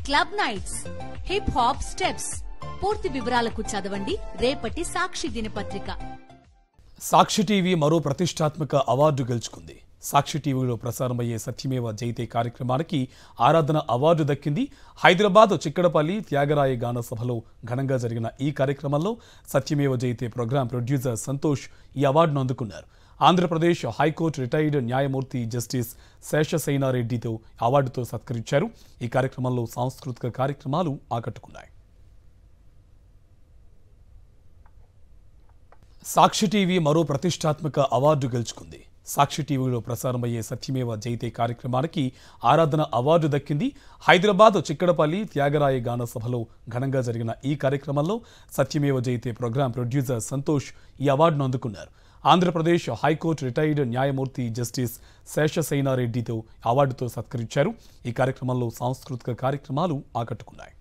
Club nights, hip hop steps. పూర్తి వివరాలకు చదవండి రేపటి సాక్షి దినపత్రిక. సాక్షి టీవీ మరో ప్రతిష్టాత్మక అవార్డు గెలుచుకుంది. సాక్షి టీవీలో ప్రసారమయ్యే సత్యమేవ జయతే కార్యక్రమానికి ఆరాధన అవార్డు దక్కింది. హైదరాబాద్ చిక్కడపల్లి త్యాగరాయ గాన సభలో ఘనంగా జరిగిన ఈ కార్యక్రమంలో సత్యమేవ జయతే ప్రోగ్రాం ప్రొడ్యూసర్ సంతోష్ ఈ అవార్డును అందుకున్నారు. ఆంధ్రప్రదేశ్ హైకోర్టు రిటైర్డ్ న్యాయమూర్తి జస్టిస్ శేషసేనారెడ్డితో అవార్డుతో సత్కరించారు. ఈ కార్యక్రమంలో సాంస్కృతిక కార్యక్రమాలు ఆకట్టుకున్నాయి. సాక్షి టీవీ మరో ప్రతిష్టాత్మక అవార్డు గెలుచుకుంది. సాక్షి టీవీలో ప్రసారమయ్యే సత్యమేవ జయతే కార్యక్రమానికి ఆరాధన అవార్డు దక్కింది. హైదరాబాద్ చిక్కడపల్లి త్యాగరాయ గాన సభలో ఘనంగా జరిగిన ఈ కార్యక్రమంలో సత్యమేవ జయతే ప్రోగ్రాం ప్రొడ్యూసర్ సంతోష్ ఈ అవార్డును అందుకున్నారు. ఆంధ్రప్రదేశ్ హైకోర్టు రిటైర్డ్ న్యాయమూర్తి జస్టిస్ శేషసేనారెడ్డితో అవార్డుతో సత్కరించారు. ఈ కార్యక్రమంలో సాంస్కృతిక కార్యక్రమాలు ఆకట్టుకున్నాయి.